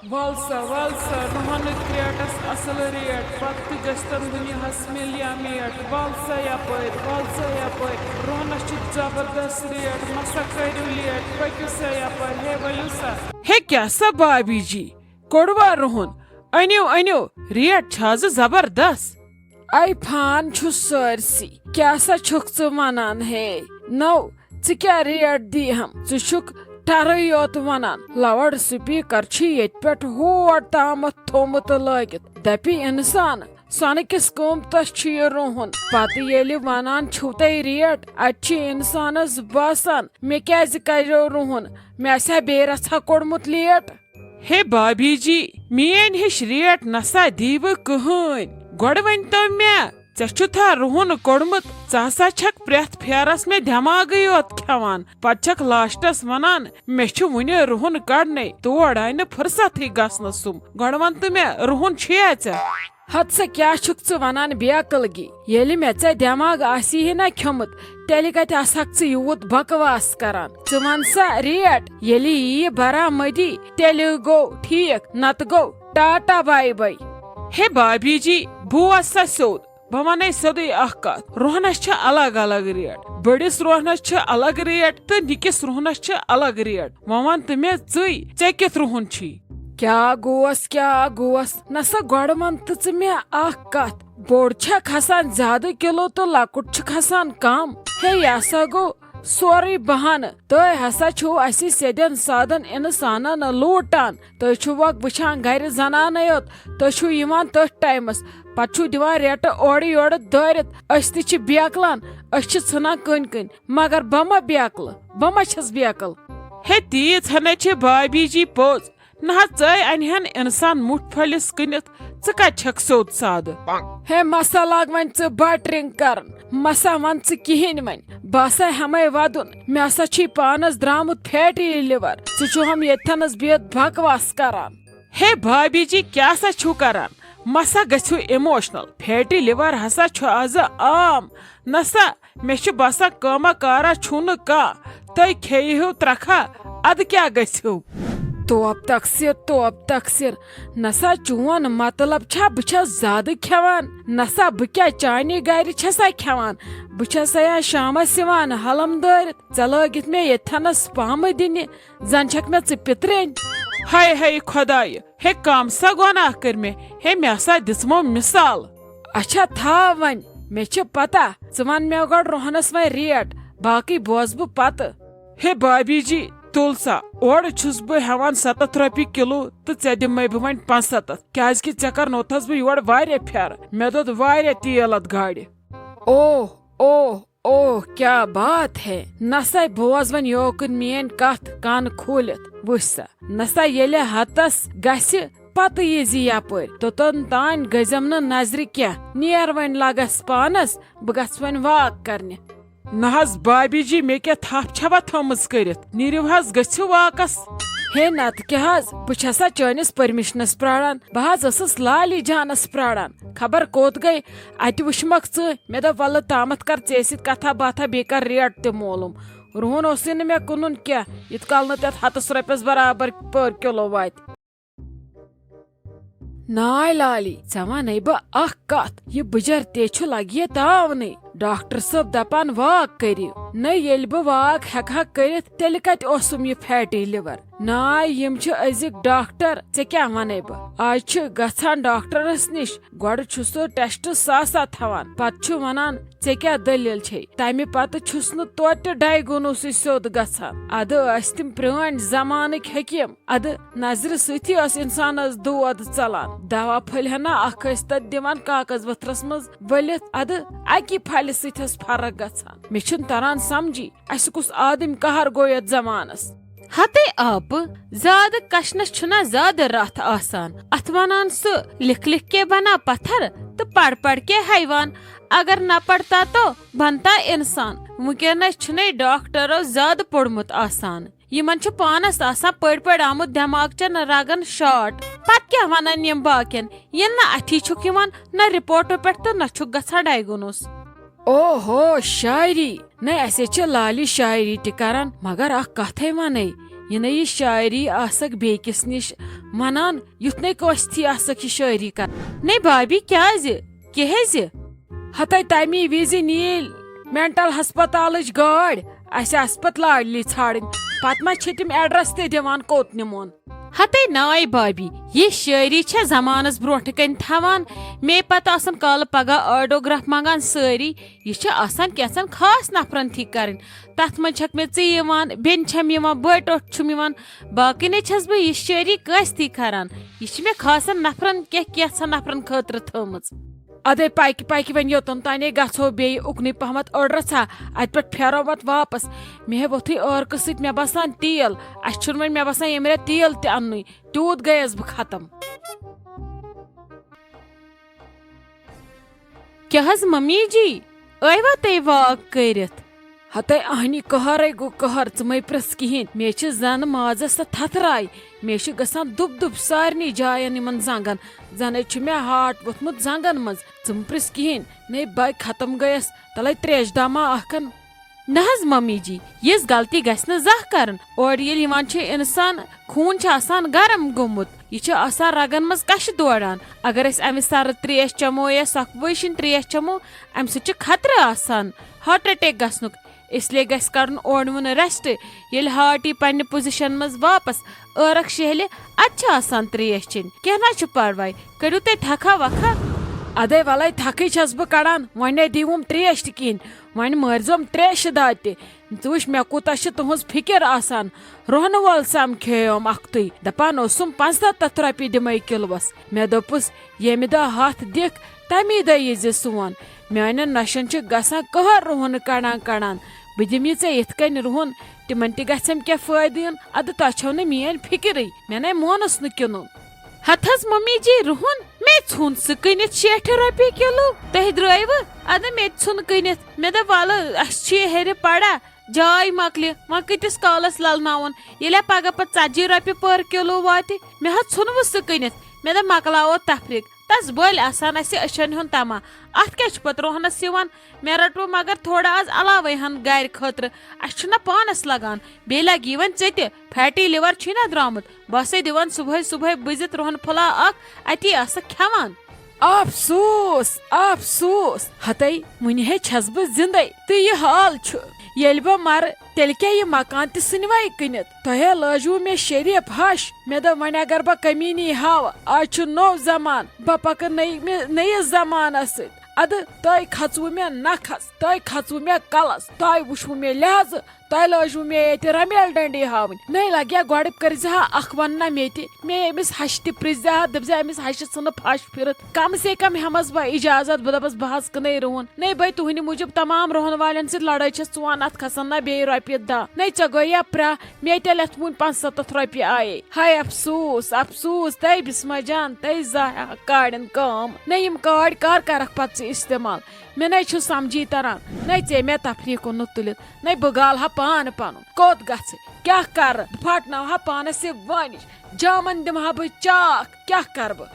Valsa, Rohun creatas asal rate, patti gastan dunyahas milliamet, valsa yapayt, Rohun chit zabardas rate, masa kairu liet, pakisa yapar, he valusa. He kya sa babi ji? Kodwa Rohun, anyo, rate chaz zabardas. Ay phan chu sarsi, kya sa chuk chu manan he? No, ți kya rate di ham, ți chuk Tarai yot vanan, loud speaker yet pet hot tamat thomat lagit. Dapi insan, sonikis kumtas chi Rohun. Pati yeli vanan chutai riat, achi insanas basan. Me kaz kairo Rohun, me asa beras hakodmut liat. He babi ji, mien hish riat nasa diva kuhun. Godwin to me. Cha Rohun kodmut, cha chak preth pheras me dhamag yot khawan. Pachak lastas vanan, me chu mune Rohun kadne, tod aine fursat gasna sum. Godwant me Rohun chhecha. Hatsa kya chuk chu vanan biakalgi. Yeli me cha dhamag asi hi na khamut. Telikat asak chu yut bakwas karan. Chumansa riat, yeli ye bara madi, teli go thik, nat go, tata bye bye. He babi ji, bua sa sod. Bamane sodi ahkat. Rohanas cha alag rate. Badis Rohanas cha alag rate. To nikis Rohanas cha alag rate. Maman tume zui. Chekit Rohun chi. Kya goas. Nasa godman tume ahkat. Bod cha khasan zyada kilo to lakut cha khasan kam. Hey yasa go. Sorry bahan. Toi hasa chu asi sedan sadan insana na lotan. Toi chu wak bichan gairi zanana yot. Toi chu iman to times. Pachu divan reta ori dorit. Asti chi biaklan. Asti chana kun. Magar bama biakla. Bama chas biakal. He tiz hane chi babi ji poz. Naha zay anhan insan mut phalis kunit. Tsaka chak sod sad. He masa lagman tsu batring karn. Masa man tsu kihin man. Basa hamay vadun. Masa chi panas dramut fatty liver. Tsu ham yethanas biyat bhakwas karan. He babi ji kya sa chu karan? Masa gachu emotional. Fatty liver hasa chu aza am. Nasa mechu basa kama kara chunu ka. Toi kheihu trakha. Ad kya gachu? Top taksir. Nasa chuan matlab cha bcha zada khawan. Nasa bkya chani gairi chasa khawan. Bcha saya shama sivan halamdar. Chalo git me yethanas pam dini. Zanchak me pitren. Hay khodai. He kam sa gona kar me. He myasa dismo misal. Acha tha van. Mechu pata. Zman me god Rohanas vai riat. Baki bozbu pat. He babi ji. Tulsa, or chus bu hewan 7 kilo, to Zedim may be 5 Kazki Chakar notas bu your vire pair, medod vire tielat gadi. Oh, kya baat hai. Nasa bozvan yokun mien kat kan khulit. Vusa. Nasa yele hatas gasi pat yezi yapur. Totan tan gazamna nazri kya. Niervan lagas panas, bugasvan vaak karne. Nahas babi ji me kya thap chava thomas karit. Niriv has gachu vakas. He nat kya buchasa chanis permissionas pradan. Bahaz asas lali janas pradan. Khabar kot gai. Ati wushmak tsu. Meda wala tamat kar chesit katha batha bekar riat te molum. Rohun osin me kunun kya. Itkal na tat hatas rupees barabar per kilo vait. Nai lali. Sama neiba kat. Ye bujar techu lagiye taavni. Doctor sab dapan vaak kariu. Na yelba vaak hekha karit telikat osum ye fatty liver. Na yim chu azik doctor ce kya vaneba. Aaj chu gathan doctoras nish. God chuso test sasa thavan. Pat chu vanan ce kya dalil chhe. Tami pat chusnu tote diagnosis sod gathan. Adu astim pran zamanik hakim. Adu nazr suthi as insanas duad chalan. Dawa phalhana akhasta divan kaagaz vatras maz valit adu aki phal sithas farag gathan. Mechun taran samji asikus adim kahar goyat zamanas. Hate आप ज़्यादा कशनस छुना ज़्यादा रात आसान अथवानान सु लिख के बना पत्थर तो पढ़ के हैवान अगर न पढ़ता तो बनता इंसान मुकेनस छुने डॉक्टरों ज़्यादा पढ़मुत आसान यमन छु पानस आसा पढ़ आमुत दिमाग च न रागन शॉट पत क्या वनन यम बाकिन यन न अथी छु किवन न रिपोर्ट पे तो न छु गसा डायग्नोस ओहो शायरी न ऐसे च लाली शायरी टिकारन मगर आ कथे माने ये ये शायरी आसक बेकिस निश वनान युथ ने कस्ती आसक ये शायरी कर ने भाभी क्या हते तमी विज नील मेंटल हस्पताल गाड़ अस पत लाडली छाड़ पत मा तिम एड्रेस ते दिवान कोत निमोन हते नाय भाभी ये शायरी छे जमानस ब्रोट कन थवान मे पत आसन काल पगा ऑटोग्राफ मंगान सारी ये छे आसान कैसन खास नफरन थी करन तथ मन छक मे चीवान बेन छम यवान बटोट छुम यवान बाकी ने छस बे ये शायरी कस थी करन ये छे मे खासन नफरन कैसन नफरन खतर थमज अदे पाइक वन योतन ताने गो बे उकनी पहमत ओड्रसा अत पे फेरो मत वापस मे वोथी अर्क सत मे बसान तेल अस वन मे बसान ये तेल तन तूत गयस बह खत्म क्या मम्मी जी आवा ते वाक करित हते अहनी कहर गो कहर मै प्रस कहें मे जन माजस थथराय मे गसान दुब दुब सारनी जायन इन जंगन जन मे हार्ट वोथमुत जंगन मज तुम प्रस कहें ने बाय खत्म गयस तले त्रेश दामा अखन न मम्मी जी यस गलती गस जह कर और इंसान खून गरम गोमुत यह रगन मज कश दौड़ान अगर अमि सर्द त्रेश चमो या सखवशिन त्रेश चमो अम सह खतरे आसान हार्ट अटैक गसनुक इसलिए गस कर ओडवन रेस्ट ये हार्ट पन्ने पोजिशन मज वापस अर्क शहले असान त्रेश चन क्या ना परवाय करू ते थका वखा अदे वल थक बह कड़ान वे दीवम त्रेश तहन वन मरजोम त्रेश दाद तुश मे कूत तुज फिक्र आसान रोहन वोल समखोम अख्तु दपान 75 रपी दिमे किलोस मे दोपुस येमि दह हाथ दिख तमी दह यि सोन मान नशन गसान कहर रोहन कड़ान कड़ान बह दिम यथ कन रोहन तिमन तम क्या फायदे अद तौ न मेन फिक्र मे मोनस न किनुन हथ मम्मी जी रोहन मे छुन सह कनित 60 रपी किलो तह द्रव अद मे छुन कनित मे दल हेर पड़ा जाय मकल वन कतिस कालस ललनावन ये पगह पे 40 रपी पर किलो वात मे छुनव सह कनित मे मकलाव तफरीक तस बल आसान अशन हुन तमा अत क्या पत रोहनस मे रटो मगर थोड़ा आज अलावे हन गर खतर अना पानस लगान बे लगी वन चत फैटी लिवर ना द्रामुत बस दिवान सुबह सुबह बुजित रोहन फुला अति खेवान अफसोस अफसोस हते वुन छस बह जिंदे तो यह हाल येल बह मर तेल क्या यह मकान तनवा कनित तह लाजू मे शरीफ हश मे दप वन अगर बह कमीनी हाव आज नो जमान बह पक नयस जमान अद तय खचव मे नखस तय खचव मे कलस तय वुचव मे लिहाज तय लाजू मे ये रमेल डंडी हावन नई लगे गोड़ कर अख वन्ना मे अमिस हश त प्रिज दप अमिस हश सन फश फिर कम से कम हमस बह इजाजत बह दपस बह कन रोहन नई भाई तुहद मूजूब तमाम रोहन वाले लड़ाई चुन अत खसन ना बे रोपये दह नई ऐ गया प्रा मे तेल वो 75 रपी आये हाय अफसोस अफसोस तय बिस्मा जान तय जाया काड़न कम नई काड़ कर करख पत इस्तेमाल मे न समझी तरह न मे तफरीक उन तुलित न बह गाल पान पन कोत ग क्या कर फटना पानस से वनिश जामन दिमहा बह चाक क्या कर बह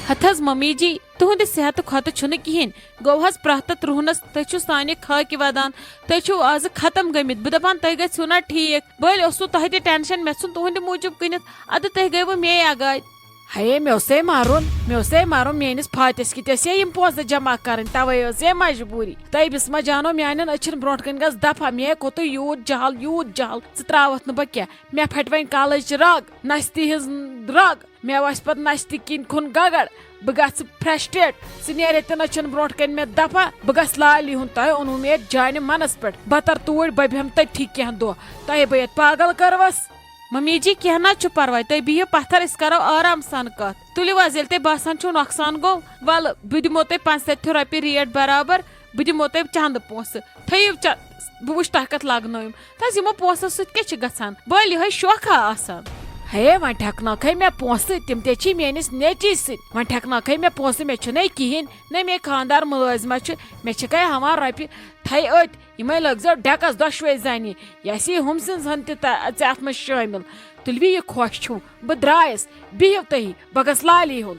हथ मम्मी जी तुहद सेहत खत कहें गो प्रहत रोहनस तुम सान खाक वदान तुम आज खत्म गमित बह दपान तुम गो ना ठीक बल ओसो तह टेंशन मे तुहद मूजूब कनित अद तुम गो मे आगाय हे मे मारुन मेनिस फातिस कि यम पोस जमा कर तवे मजबूरी तय बिस्मा जानो मान अचन ब्रोट कन गस दफा मे कोत यूत जहल त्रावत न बह क्या मे फट वन कालच रग नस्ती हज रग मे वस पत नस्ती किन खुन गगड़ बह गस फ्रस्ट्रेट सह नेर अचन ब्रोट कन मे दफा बह गस लाली हूं तह ओनु मे जान मनस पे बह तर तूर बह बेहम तथी कह दह तह बह पागल करवस मम्मी जी क्या ना परवाय तुम बिहो पत्थर करो आराम सान कत तुलिव आज ये बसान छो नौकसान गो वल बह दिमो तुम 75 रपी रेट बराबर बह दिमो तुम चंद पोस थो बह वुच तह कत लगन तस यमो पोसो सत गसान बल यह शौखा आसान हे वन ठकनक मे पोस तम ते मेनिस नेची वन ठकनक मे पोस मे कहें न मे खानदार मुलाजमा मे हवा रपि थी अत ये लग जो डेकस दशवे जानी यस हम सन अत मे शामिल तुल यह खुश छू बह द्रायस बिहो तुम बह गस लाली हूं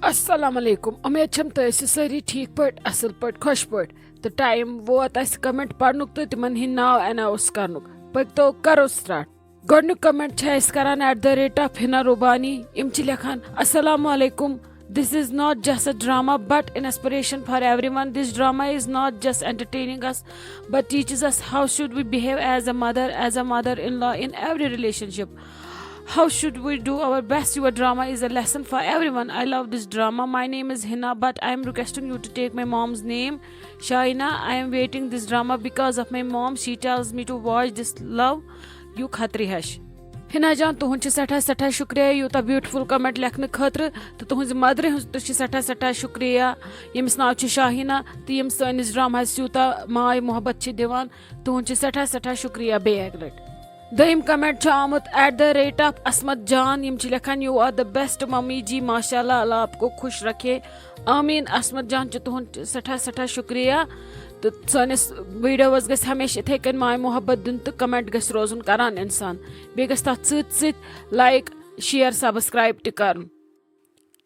अस्सलाम वालेकुम उम्मीद छम तुम सारी ठीक पे असल पे खुश पे तो टाइम वोत कमेंट पढ़नुक तो तिमन हिंद नाव अनाउंस करनुक पक तो करो स्टार्ट गोडनु कमेंट करान @ हिना रुबानी इम लेखान अस्सलाम वालेकुम. This is not just a drama but an inspiration for everyone. This drama is not just entertaining us but teaches us how should we behave as a mother-in-law in every relationship. How should we do our best? Your drama is a lesson for everyone. I love this drama. My name is Hina but I am requesting you to take my mom's name, Shaina. I am waiting this drama because of my mom. She tells me to watch this. Love you, Khatri Hash. Hina जान तुहद सठा शुक्रिया Utah beautiful comment लेखन खतर तो तुहज mother सठा शुक्रिया यमिस नाव शाहिना तो यम सनिस drama Utah my मोहब्बत दिवान तुहद सठा शुक्रिया बे एक लट दम कमेंट आमुत @ असमत जान यम लेखान you are the best mummy ji माशाल्लाह अल्लाह आपको खुश रखे आमीन. असमत जान तुहद सठा शुक्रिया तो सनिस वीडियोस गस हमेशा इथे कन माय मोहब्बत दिन तो कमेंट गस रोजन करान इंसान बे गस तथ सत लाइक शेयर सब्सक्राइब ट करन.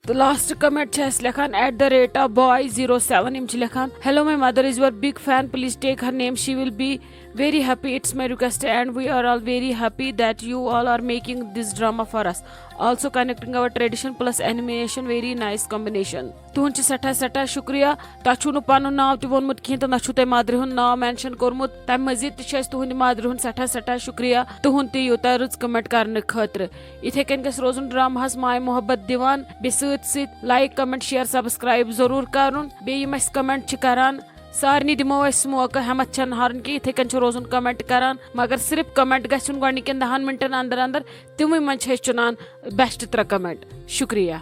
तो लास्ट कमेंट लेखान @ boy07 यम लेखान hello my mother is your big fan please take her name she will be very happy. It's my request and we are all very happy that you all are making this drama for us, also connecting our tradition plus animation. Very nice combination. तुहद सठा शुक्रिया. तु न पन नाव त वोनमुत कहीं तो नु तुम mother हुंद नाव mention कोरमुत. तम मजीद तुहद मदर हुंद सठा शुक्रिया तुहद त यूता रच कमेंट करने खतर. इथे कन गस रोजन ड्रामा माय मोहब्बत दिवान बे सत लाइक कमेंट शेयर सब्सक्राइब जरूर करुन. बे यम कमेंट करान सारनी दिमो मौका हमत छन हारन कि इथे कन रोजन कमेंट करान मगर सिर्फ कमेंट गन 10 मिनटन अंदर अंदर तिम मन चुनान बेस्ट 3 कमेंट. शुक्रिया.